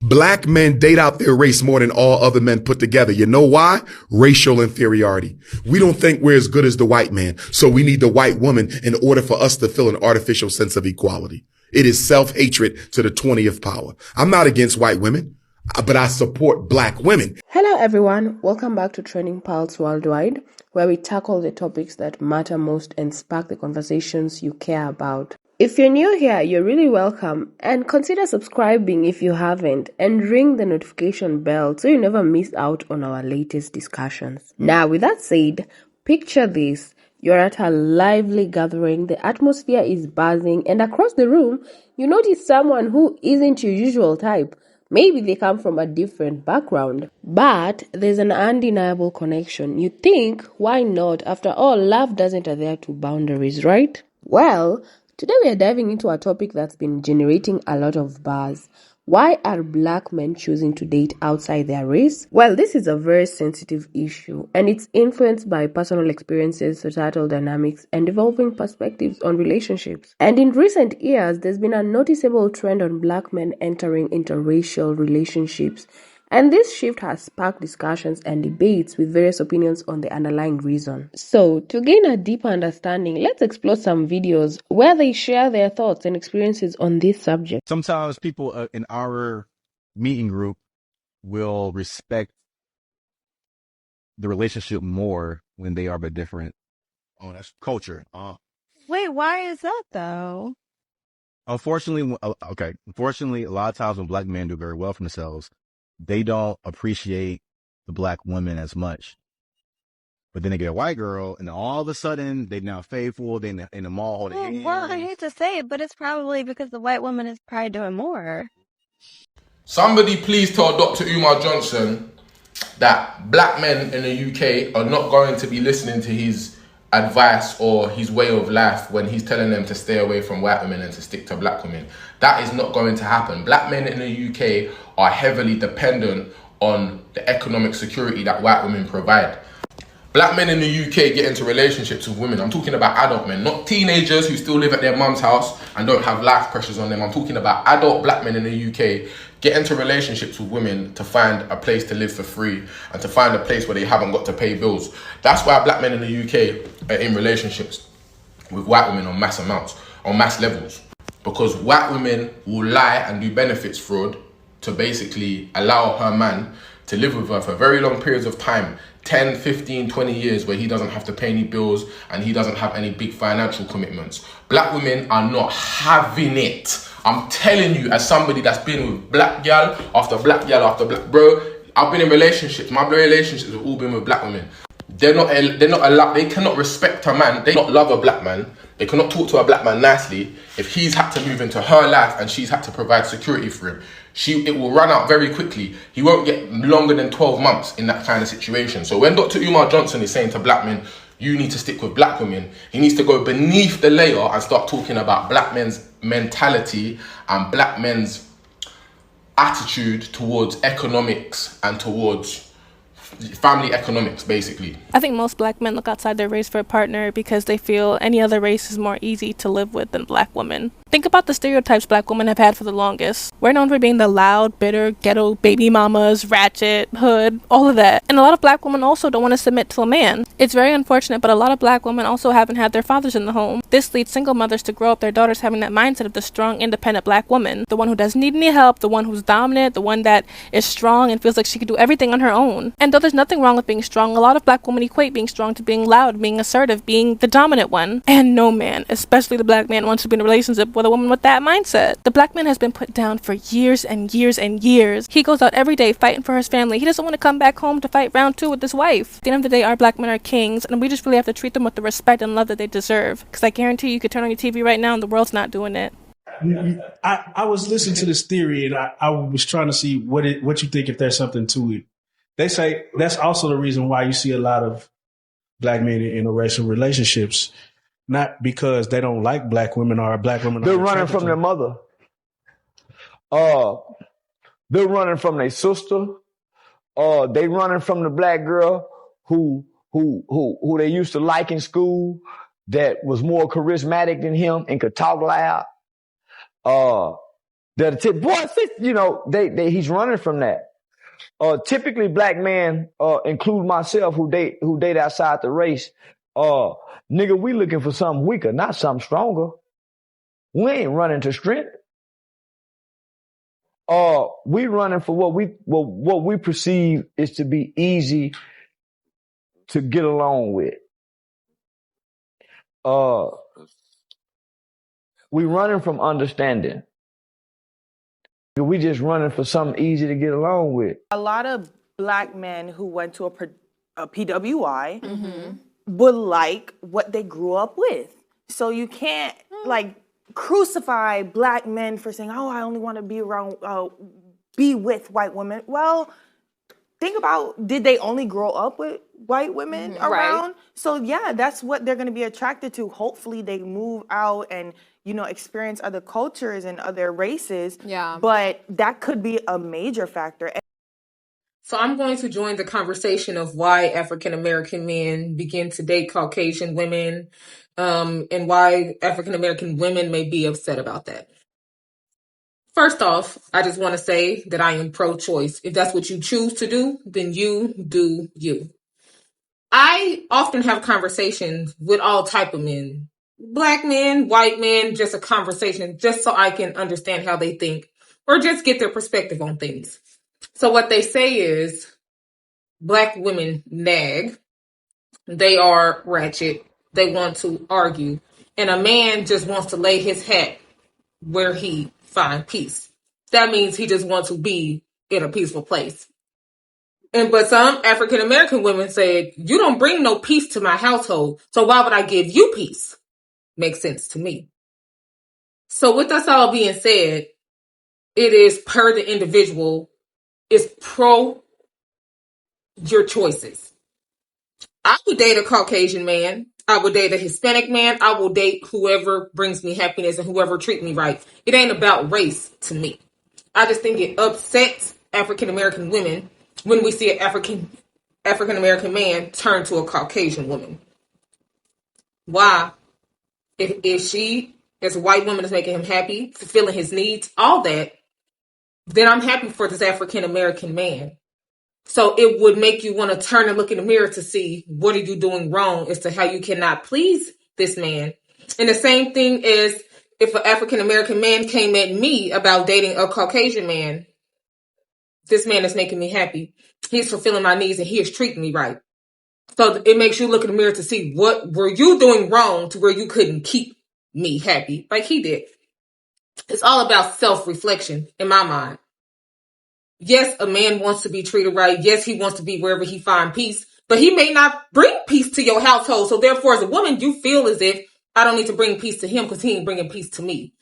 Black men date out their race more than all other men put together. You know why? Racial inferiority. We don't think we're as good as the white man, so we need the white woman in order for us to feel an artificial sense of equality. It is self-hatred to the 20th power. I'm not against white women, but I support black women. Hello everyone, welcome back to Trending Pulse Worldwide, where we tackle the topics that matter most and spark the conversations you care about. If you're new here, you're really welcome, and consider subscribing if you haven't, and ring the notification bell so you never miss out on our latest discussions. Now, with that said, picture this. You're at a lively gathering, the atmosphere is buzzing, and across the room, you notice someone who isn't your usual type. Maybe they come from a different background, but there's an undeniable connection. You think, why not? After all, love doesn't adhere to boundaries, right? Well, today we are diving into a topic that's been generating a lot of buzz. Why are black men choosing to date outside their race? Well, this is a very sensitive issue, and it's influenced by personal experiences, societal dynamics, and evolving perspectives on relationships. And in recent years, there's been a noticeable trend on black men entering interracial relationships. And this shift has sparked discussions and debates with various opinions on the underlying reason. So, to gain a deeper understanding, let's explore some videos where they share their thoughts and experiences on this subject. Sometimes people in our meeting group will respect the relationship more when they are a bit different. Oh, that's culture. Wait, why is that though? Unfortunately, a lot of times when black men do very well for themselves, they don't appreciate the black women as much. But then they get a white girl, and all of a sudden, they're now faithful, they in the mall holding hands. Well, I hate to say it, but it's probably because the white woman is probably doing more. Somebody please tell Dr. Umar Johnson that black men in the UK are not going to be listening to his advice or his way of life when he's telling them to stay away from white women and to stick to black women. That is not going to happen. Black men in the UK are heavily dependent on the economic security that white women provide. Black men in the UK get into relationships with women. I'm talking about adult men, not teenagers who still live at their mum's house and don't have life pressures on them. I'm talking about adult black men in the UK get into relationships with women to find a place to live for free and to find a place where they haven't got to pay bills. That's why black men in the UK are in relationships with white women on mass amounts, on mass levels. Because white women will lie and do benefits fraud to basically allow her man to live with her for very long periods of time, 10, 15, 20 years, where he doesn't have to pay any bills and he doesn't have any big financial commitments. Black women are not having it. I'm telling you, as somebody that's been with black girl after black girl after black, bro, I've been in relationships. My relationships have all been with black women. They're not allowed, they cannot respect a man. They don't love a black man. They cannot talk to a black man nicely if he's had to move into her life and she's had to provide security for him. It will run out very quickly. He won't get longer than 12 months in that kind of situation. So when Dr. Umar Johnson is saying to black men, you need to stick with black women, he needs to go beneath the layer and start talking about black men's mentality and black men's attitude towards economics and towards family economics, basically. I think most black men look outside their race for a partner because they feel any other race is more easy to live with than black women. Think about the stereotypes black women have had for the longest. We're known for being the loud, bitter, ghetto baby mamas, ratchet, hood, all of that. And a lot of black women also don't want to submit to a man. It's very unfortunate, but a lot of black women also haven't had their fathers in the home. This leads single mothers to grow up their daughters having that mindset of the strong, independent black woman. The one who doesn't need any help, the one who's dominant, the one that is strong and feels like she can do everything on her own. And though there's nothing wrong with being strong, a lot of black women equate being strong to being loud, being assertive, being the dominant one. And no man, especially the black man, wants to be in a relationship with a woman with that mindset. The black man has been put down for years and years and years. He goes out every day fighting for his family. He doesn't want to come back home to fight round 2 with his wife. At the end of the day, our black men are kings, and we just really have to treat them with the respect and love that they deserve. Because I guarantee you could turn on your TV right now and the world's not doing it. I was listening to this theory, and I was trying to see what you think, if there's something to it. They say that's also the reason why you see a lot of black men in interracial relationships, not because they don't like black women or black women. They're running from their mother. They're running from their sister. They running from the black girl who they used to like in school, that was more charismatic than him and could talk loud. He's running from that. Typically black men, include myself, who date outside the race. Nigga, we looking for something weaker, not something stronger. We ain't running to strength. We running for what we perceive is to be easy to get along with. We running from understanding. We just running for something easy to get along with. A lot of black men who went to a PWI would like what they grew up with. So you can't crucify black men for saying, "Oh, I only want to be with white women." Well, think about, did they only grow up with white women around? Right. So yeah, that's what they're going to be attracted to. Hopefully they move out and, experience other cultures and other races. Yeah. But that could be a major factor. So I'm going to join the conversation of why African-American men begin to date Caucasian women, and why African-American women may be upset about that. First off, I just want to say that I am pro-choice. If that's what you choose to do, then you do you. I often have conversations with all type of men. Black men, white men, just a conversation, just so I can understand how they think or just get their perspective on things. So what they say is black women nag. They are ratchet. They want to argue. And a man just wants to lay his hat where he find peace. That means he just wants to be in a peaceful place. But some African American women said, "You don't bring no peace to my household, so why would I give you peace?" Makes sense to me. So with us all being said, it is per the individual. It's pro your choices. I would date a Caucasian man. I would date a Hispanic man. I will date whoever brings me happiness and whoever treats me right. It ain't about race to me. I just think it upsets African American women when we see an African American man turn to a Caucasian woman. Why? If she, as a white woman, is making him happy, fulfilling his needs, all that, then I'm happy for this African American man. So it would make you want to turn and look in the mirror to see what are you doing wrong as to how you cannot please this man. And the same thing is if an African American man came at me about dating a Caucasian man, this man is making me happy. He's fulfilling my needs and he is treating me right. So it makes you look in the mirror to see what were you doing wrong to where you couldn't keep me happy like he did. It's all about self-reflection in my mind. Yes, a man wants to be treated right. Yes, he wants to be wherever he finds peace, but he may not bring peace to your household. So therefore, as a woman, you feel as if I don't need to bring peace to him because he ain't bringing peace to me.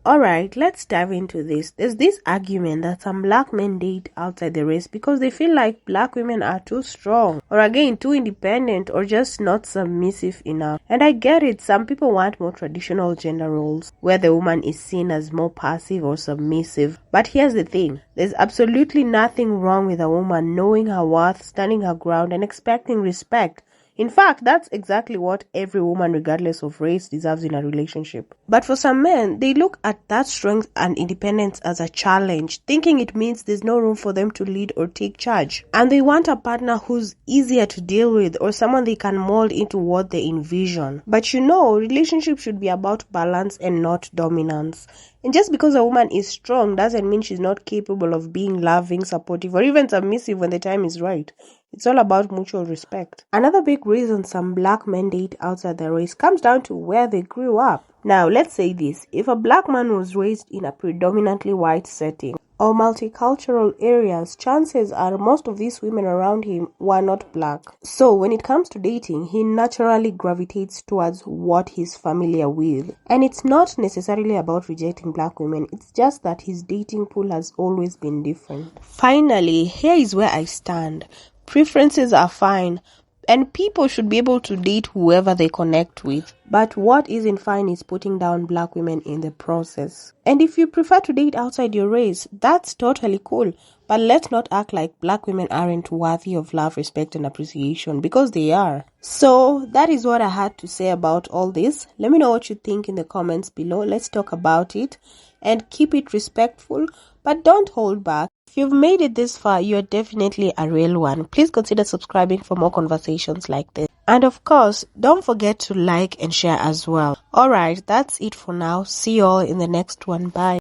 Alright, let's dive into this. There's this argument that some black men date outside the race because they feel like black women are too strong, or again, too independent, or just not submissive enough. And I get it, some people want more traditional gender roles, where the woman is seen as more passive or submissive. But here's the thing, there's absolutely nothing wrong with a woman knowing her worth, standing her ground, and expecting respect. In fact, that's exactly what every woman, regardless of race, deserves in a relationship. But for some men, they look at that strength and independence as a challenge, thinking it means there's no room for them to lead or take charge. And they want a partner who's easier to deal with or someone they can mold into what they envision. But relationships should be about balance and not dominance. And just because a woman is strong doesn't mean she's not capable of being loving, supportive, or even submissive when the time is right. It's all about mutual respect. Another big reason some black men date outside the race comes down to where they grew up. Now, let's say this. If a black man was raised in a predominantly white setting or multicultural areas, chances are most of these women around him were not black. So when it comes to dating, he naturally gravitates towards what he's familiar with. And it's not necessarily about rejecting black women, it's just that his dating pool has always been different. Finally, here is where I stand. Preferences are fine, and people should be able to date whoever they connect with. But what isn't fine is putting down black women in the process. And if you prefer to date outside your race, that's totally cool. But let's not act like black women aren't worthy of love, respect, and appreciation, because they are. So that is what I had to say about all this. Let me know what you think in the comments below. Let's talk about it and keep it respectful, but don't hold back. If you've made it this far, you're definitely a real one. Please consider subscribing for more conversations like this. And of course, don't forget to like and share as well. Alright, that's it for now. See you all in the next one. Bye.